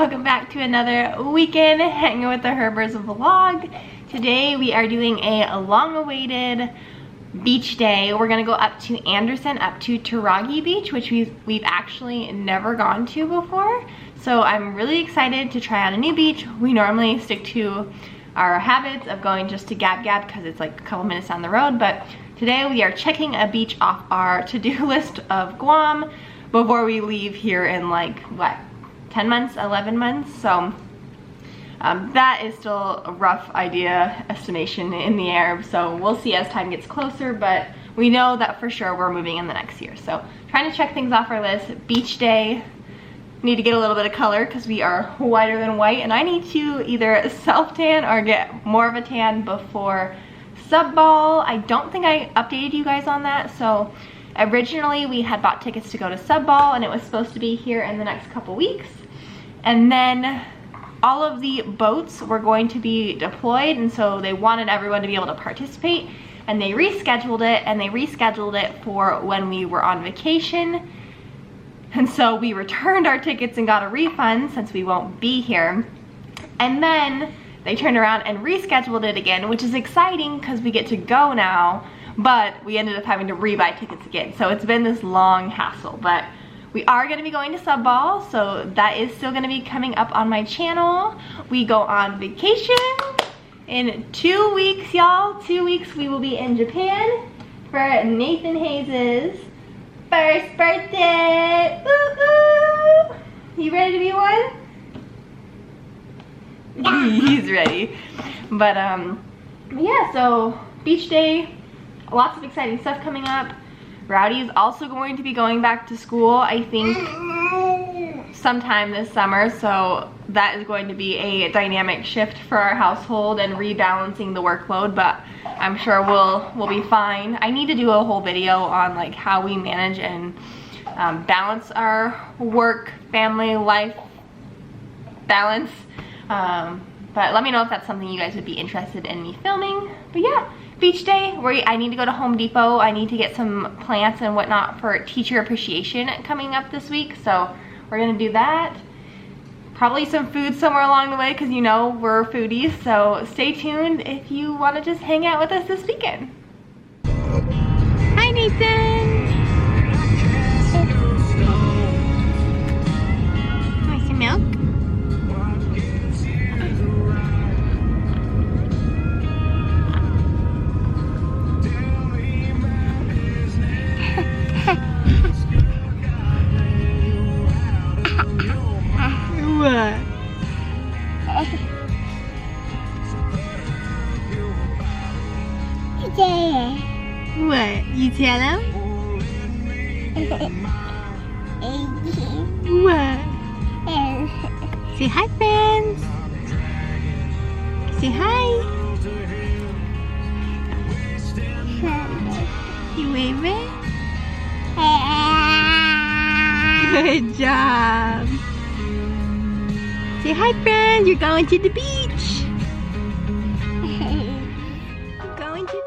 welcome back to another weekend hanging with the Herbers vlog. Today we are doing a long-awaited beach day. We're gonna go up to Anderson, up to Tarague Beach, which we've actually never gone to before. So I'm really excited to try out a new beach. We normally stick to our habits of going just to Gab Gab because it's like a couple minutes down the road, but today we are checking a beach off our to-do list of Guam before we leave here in like, what, 10 months, 11 months? So that is still a rough idea, estimation in the air. So we'll see as time gets closer, but we know that for sure we're moving in the next year. So trying to check things off our list. Beach day. Need to get a little bit of color because we are whiter than white, and I need to either self-tan or get more of a tan before sub ball. I don't think I updated you guys on that. So originally we had bought tickets to go to sub ball, and it was supposed to be here in the next couple weeks, and then all of the boats were going to be deployed, and so they wanted everyone to be able to participate, and they rescheduled it for when we were on vacation. And so we returned our tickets and got a refund since we won't be here. And then they turned around and rescheduled it again, which is exciting because we get to go now, but we ended up having to rebuy tickets again. So it's been this long hassle, but we are gonna be going to sub ball, so that is still gonna be coming up on my channel. We go on vacation in 2 weeks, y'all. 2 weeks we will be in Japan for Nathan Hayes' first birthday. Woo-hoo! You ready to be one? He's ready. But yeah, so beach day, lots of exciting stuff coming up. Rowdy is also going to be going back to school, I think sometime this summer, so that is going to be a dynamic shift for our household and rebalancing the workload, but I'm sure we'll be fine. I need to do a whole video on like how we manage and balance our work, family, life balance. But let me know if that's something you guys would be interested in me filming. But yeah, beach day. I need to go to Home Depot. I need to get some plants and whatnot for teacher appreciation coming up this week. So we're gonna do that. Probably some food somewhere along the way because you know we're foodies. So stay tuned if you want to just hang out with us this weekend. Hi, Nathan. Want some milk? What? What? You tell him? What? Say hi, friends. Say hi. You waving? Good job. Say hi, friends. You're going to the beach. You're going to the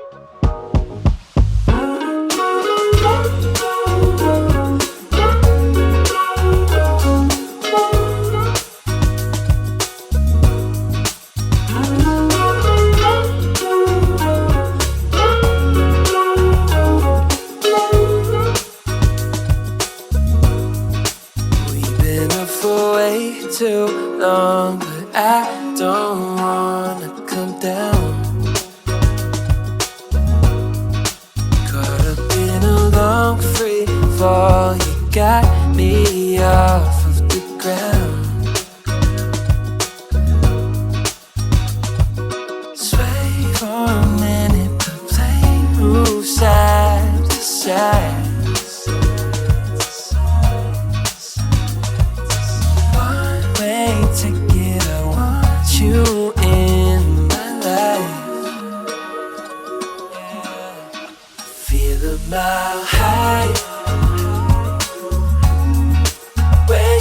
too long, but I don't wanna come down. Caught up in a long free fall, you got me off of the ground. Sway for a minute, the plane moves side to side. Ticket, I want you in my life. Feel a mile high, way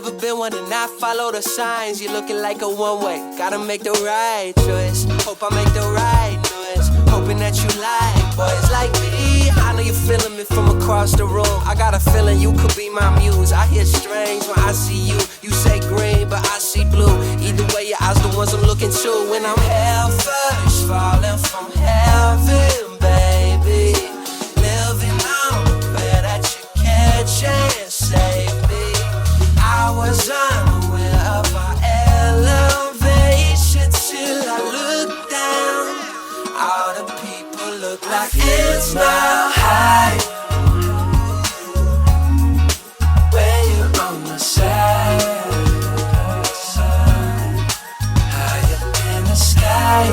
never been one to not follow the signs. You're looking like a one-way, gotta make the right choice. Hope I make the right noise, hoping that you like boys like me. I know you're feeling me from across the room. I got a feeling you could be my muse. I hear strange when I see you. You say green, but I see blue. Either way, your eyes the ones I'm looking to. When I'm hell first, falling from heaven, baby. Living on the prayer that you catch and save me. I was unaware of our elevation till I looked down. All the people look like it's now high. When you're on my side, high up in the sky,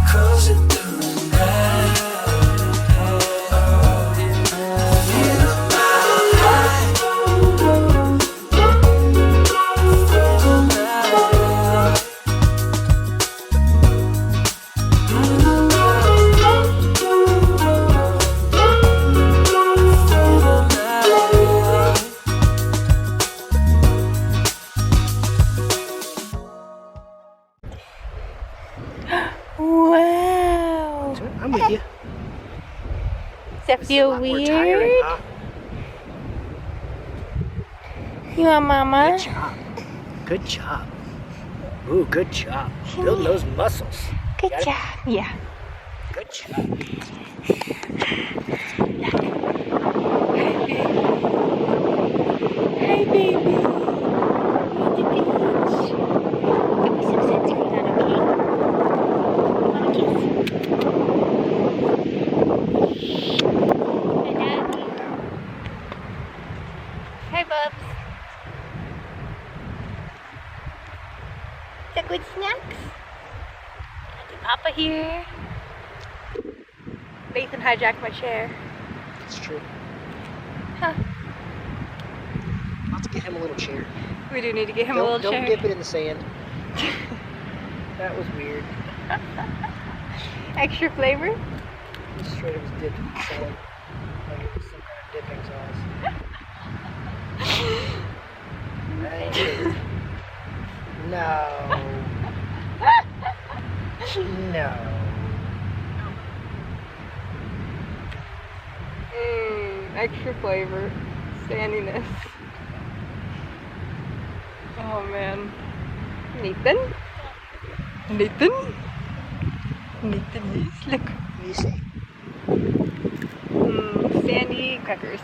cruising through the night. Feel my high, feel my Wow. I'm with you. Does that feel We're weird? tiring, huh? You want mama? Good job. Good job. Ooh, good job. Building those muscles. Good Got it? job. Yeah. Good job. Hi, baby. We're at the beach. Give me some sunscreen on, okay? Want a kiss? I love you. Hi, Bubs. Is that good snacks? Auntie Papa here. Nathan hijacked my chair. It's true. Huh. Let's get him a little chair. We do need to get him a little Don't chair. dip it in the sand. That was weird. Extra flavor? He straight up was dipped in the sand. Like it was some kind of dipping sauce. Right. No. No. Extra flavor. Sandiness. Oh man. Nathan? Nathan? Nathan is look. What do you say? Sandy crackers.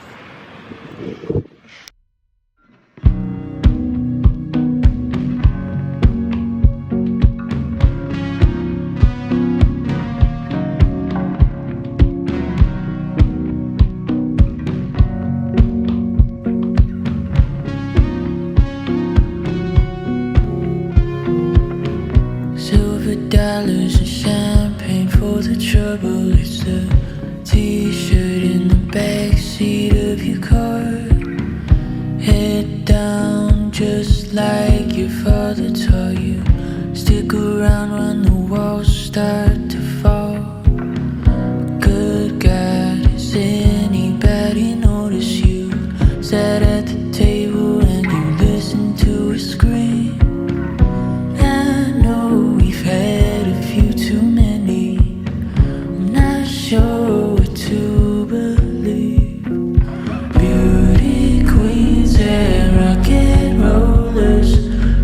Silver dollars and champagne for the trouble. It's the t-shirt in the backseat of your car. Head down just like your father taught you. Stick around when the walls start to fall. Good God, does anybody notice you? Sat at the table and you listened to her scream. I know we've had a few too many. I'm not sure what to believe. Beauty queens and rock and rollers,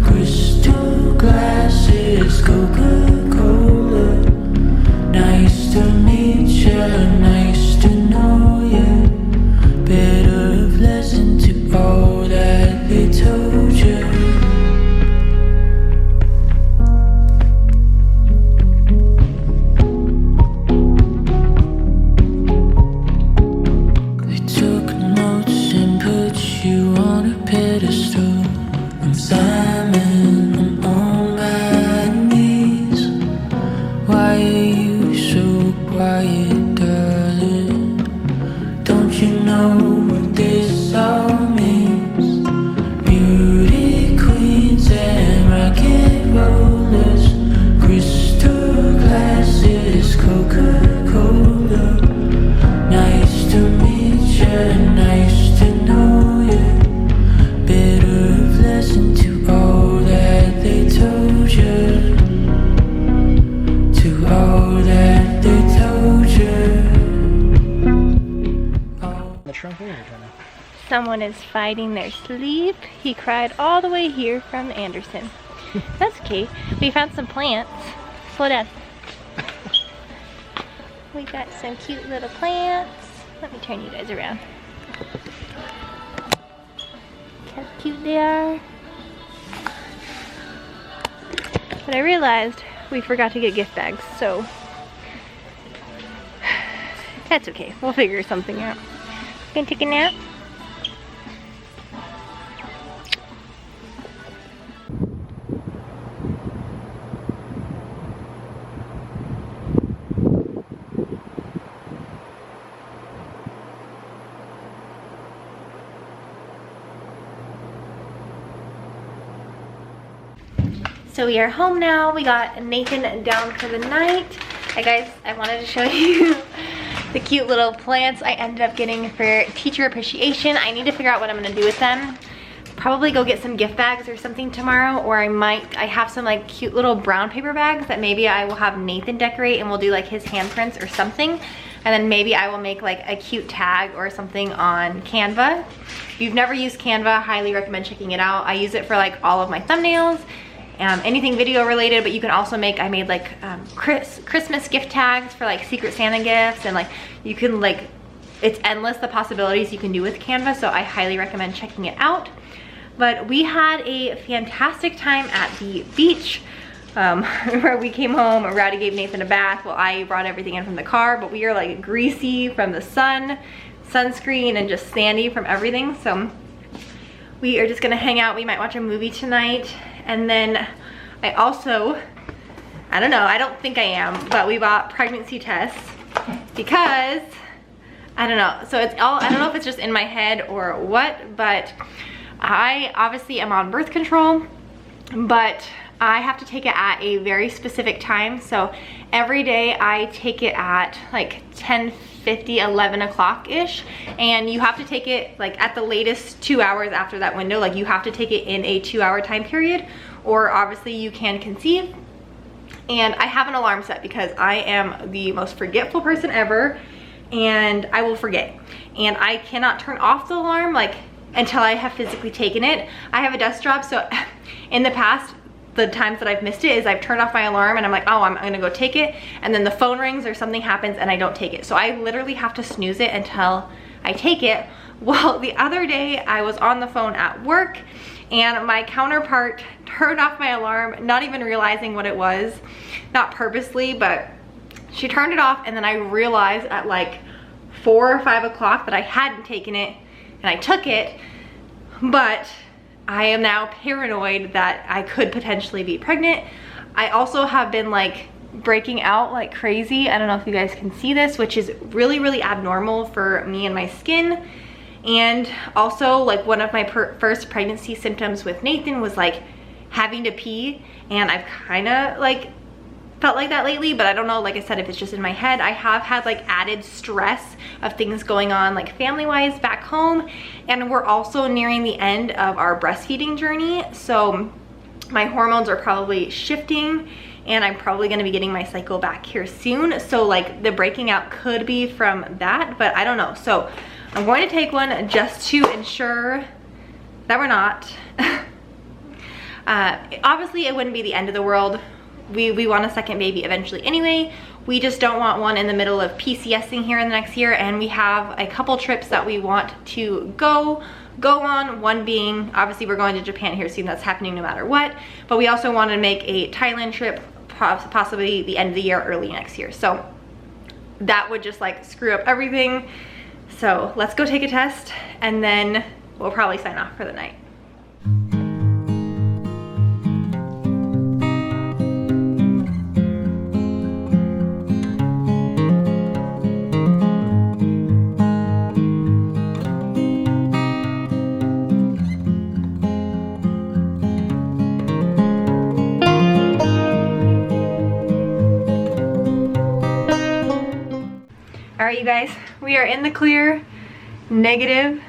crystal glasses, Coca-Cola. Nice to meet ya, nice to know ya. Better have listened to all that they told ya. They took notes and put you on a pedestal. I'm Simon, I'm on my knees. Why are you so quiet, darling? Don't you know what this all means? Beauty queens and rock and rollers, crystal glasses, Coca-Cola. Nice to meet ya, nice to know Someone is fighting their sleep. He cried all the way here from Anderson. That's okay. We found some plants. Slow down. We got some cute little plants. Let me turn you guys around. Look how cute they are. But I realized we forgot to get gift bags, so that's okay. We'll figure something out. Gonna take a nap? So we are home now. We got Nathan down for the night. Hi guys, I wanted to show you the cute little plants I ended up getting for teacher appreciation. I need to figure out what I'm gonna do with them. Probably go get some gift bags or something tomorrow, or I have some like cute little brown paper bags that maybe I will have Nathan decorate and we'll do like his handprints or something. And then maybe I will make like a cute tag or something on Canva. If you've never used Canva, I highly recommend checking it out. I use it for like all of my thumbnails. Anything video related, but you can also make, I made like Christmas gift tags for like Secret Santa gifts, and like you can like, it's endless the possibilities you can do with Canva, so I highly recommend checking it out. But we had a fantastic time at the beach where we came home. Rowdy gave Nathan a bath. Well, I brought everything in from the car, but we are like greasy from the sunscreen, and just sandy from everything. So we are just gonna hang out. We might watch a movie tonight. And then I also, I don't know, I don't think I am, but we bought pregnancy tests because, I don't know, so it's all, I don't know if it's just in my head or what, but I obviously am on birth control, but I have to take it at a very specific time. So every day I take it at like 10:50, 11 o'clock-ish, and you have to take it like at the latest 2 hours after that window. Like you have to take it in a 2-hour time period, or obviously you can conceive. And I have an alarm set because I am the most forgetful person ever, and I will forget. And I cannot turn off the alarm like until I have physically taken it. I have a desk job, so in the past, the times that I've missed it is I've turned off my alarm and I'm like, oh, I'm gonna go take it, and then the phone rings or something happens and I don't take it. So I literally have to snooze it until I take it. Well, the other day I was on the phone at work and my counterpart turned off my alarm, not even realizing what it was, not purposely, but she turned it off, and then I realized at like 4 or 5 o'clock that I hadn't taken it, and I took it, but I am now paranoid that I could potentially be pregnant. I also have been like breaking out like crazy. I don't know if you guys can see this, which is really, really abnormal for me and my skin. And also like one of my first pregnancy symptoms with Nathan was like having to pee, and I've kind of like felt like that lately, but I don't know, like I said, if it's just in my head. I have had like added stress of things going on like family-wise back home, and we're also nearing the end of our breastfeeding journey, so my hormones are probably shifting, and I'm probably going to be getting my cycle back here soon. So like the breaking out could be from that, but I don't know. So I'm going to take one just to ensure that we're not. Obviously it wouldn't be the end of the world. We want a second baby eventually anyway. We just don't want one in the middle of PCSing here in the next year, and we have a couple trips that we want to go on. One being, obviously we're going to Japan here soon, that's happening no matter what, but we also want to make a Thailand trip possibly the end of the year, early next year. So that would just like screw up everything. So let's go take a test, and then we'll probably sign off for the night. All right, you guys, we are in the clear, negative.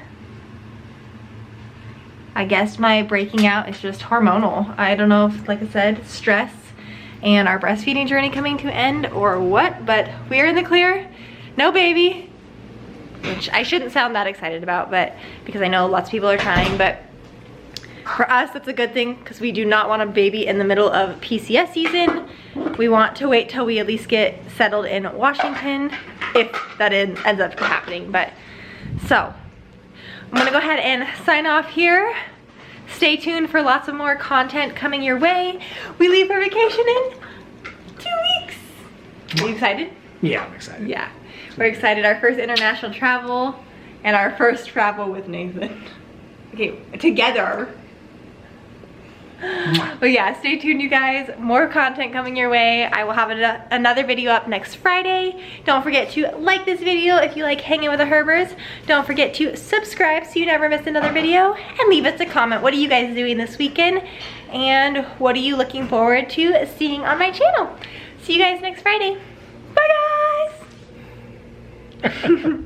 I guess my breaking out is just hormonal. I don't know if, like I said, stress and our breastfeeding journey coming to an end or what, but we are in the clear. No baby. which I shouldn't sound that excited about, but because I know lots of people are trying, but for us, that's a good thing because we do not want a baby in the middle of PCS season. We want to wait till we at least get settled in Washington, if that ends up happening. But so, I'm gonna go ahead and sign off here. Stay tuned for lots of more content coming your way. We leave for vacation in 2 weeks. Are you excited? Yeah, I'm excited. Yeah, we're excited. Our first international travel and our first travel with Nathan. Okay, together. But yeah, stay tuned, you guys. More content coming your way. I will have another video up next Friday. Don't forget to like this video if you like hanging with the Herbers. Don't forget to subscribe so you never miss another video. And leave us a comment. What are you guys doing this weekend? And what are you looking forward to seeing on my channel? See you guys next Friday. Bye, guys.